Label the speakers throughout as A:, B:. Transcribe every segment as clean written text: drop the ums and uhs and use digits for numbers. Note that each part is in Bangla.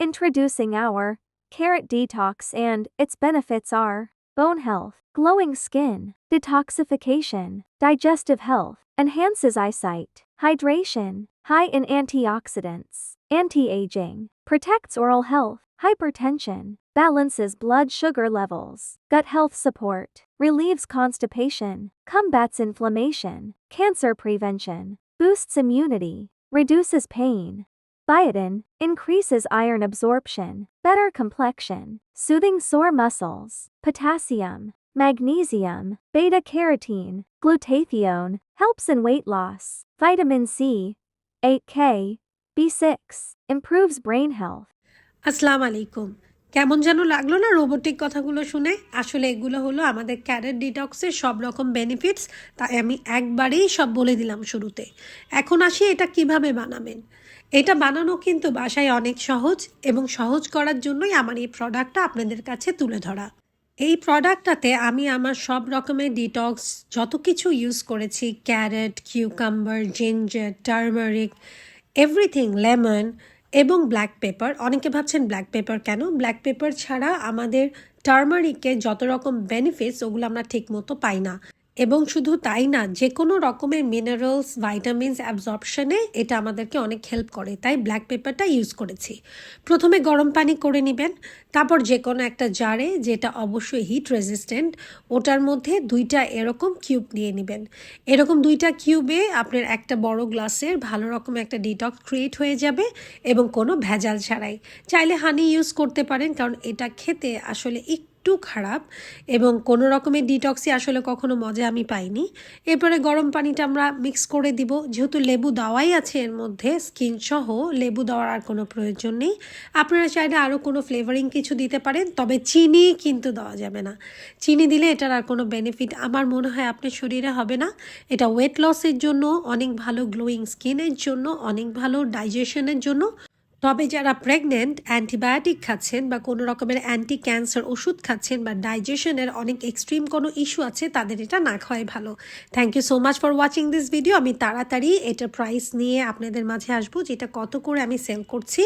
A: Introducing our carrot detox, and its benefits are bone health, glowing skin, detoxification, digestive health, enhances eyesight, hydration, high in antioxidants, anti-aging, protects oral health, hypertension, balances blood sugar levels, gut health support, relieves constipation, combats inflammation, cancer prevention, boosts immunity, reduces pain. Biotin increases iron absorption, better complexion, soothing sore muscles, potassium, magnesium, beta-carotene, glutathione, helps in weight loss, vitamin C, 8K, B6, improves brain health.
B: আসসালামু আলাইকুম। কেমন যেন লাগলো না রোবোটিক কথাগুলো শুনে? আসলে এগুলো হলো আমাদের ক্যারেট ডিটক্সের সব রকম বেনিফিটস, তাই আমি একবারেই সব বলে দিলাম শুরুতে। এখন আসি এটা কিভাবে বানাবেন। এটা বানানো কিন্তু বাসায় অনেক সহজ, এবং সহজ করার জন্যই আমার এই প্রোডাক্টটা আপনাদের কাছে তুলে ধরা। এই প্রোডাক্টটাতে আমি আমার সব রকমের ডিটক্স যত কিছু ইউজ করেছি, carrot, cucumber, ginger, turmeric, everything, lemon এবং ব্ল্যাক পেপার। অনেকে ভাবছেন ব্ল্যাক পেপার কেন? ব্ল্যাক পেপার ছাড়া আমাদের টার্মারিকে যত রকম বেনিফিটস ওগুলো আমরা ঠিকমতো পাই না, এবং শুধু তাই না, যে কোনো রকমের মিনারেলস, ভাইটামিনস অ্যাবজর্পশনে এটা আমাদেরকে অনেক হেল্প করে, তাই ব্ল্যাক পেপারটা ইউজ করেছি। প্রথমে গরম পানি করে নেবেন, তারপর যে কোনো একটা জারে, যেটা অবশ্যই হিট রেজিস্ট্যান্ট, ওটার মধ্যে 2টা এরকম কিউব নিয়ে নেবেন। এরকম 2টা কিউবে আপনার একটা বড় গ্লাসের ভালো রকম একটা ডিটক্স ক্রিয়েট হয়ে যাবে, এবং কোনো ভেজাল ছাড়াই। চাইলে হানি ইউজ করতে পারেন, কারণ এটা খেতে আসলে একটু খারাপ, এবং কোনো রকমের ডিটক্সই আসলে কখনো মজা আমি পাইনি। এরপরে গরম পানিটা আমরা মিক্স করে দিব। যেহেতু লেবু দেওয়াই আছে এর মধ্যে, স্কিন সহ, লেবু দেওয়ার আর কোনো প্রয়োজন নেই। আপনারা চাইলে আরও কোনো ফ্লেভারিং কিছু দিতে পারেন, তবে চিনি কিন্তু দেওয়া যাবে না। চিনি দিলে এটার আর কোনো বেনিফিট আমার মনে হয় আপনার শরীরে হবে না। এটা ওয়েট লসের জন্য অনেক ভালো, গ্লোয়িং স্কিনের জন্য অনেক ভালো, ডাইজেশনের জন্য। তবে যারা প্রেগনেন্ট, অ্যান্টিবায়োটিক খাচ্ছেন, বা কোনো রকমের অ্যান্টি ক্যান্সার ওষুধ খাচ্ছেন, বা ডাইজেশনের অনেক এক্সট্রিম কোনো ইস্যু আছে, তাদের এটা না খাওয়াই ভালো। Thank you so much for watching this video. আমি তাড়াতাড়ি এটার প্রাইস নিয়ে আপনাদের মাঝে আসবো, যেটা কত করে আমি সেল করছি,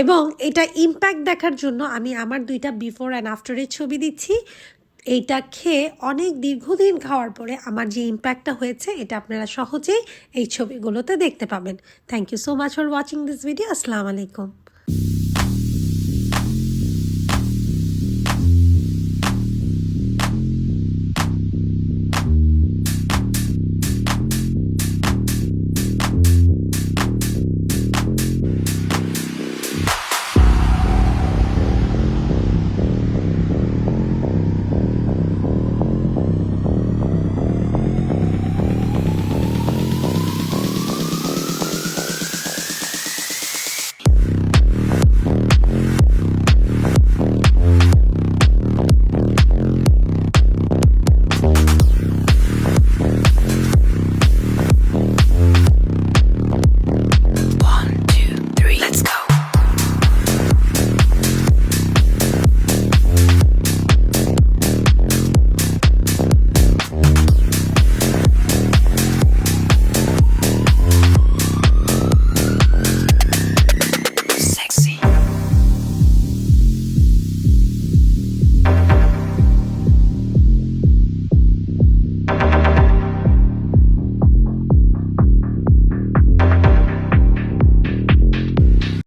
B: এবং এটা ইম্প্যাক্ট দেখার জন্য আমি আমার 2টা বিফোর অ্যান্ড আফটারের ছবি দিচ্ছি। এইটা খেয়ে অনেক দীর্ঘদিন খাওয়ার পরে আমার যে ইম্প্যাক্টটা হয়েছে, এটা আপনারা সহজেই এই ছবিগুলোতে দেখতে পাবেন। Thank you so much for watching this video. আসসালামু আলাইকুম।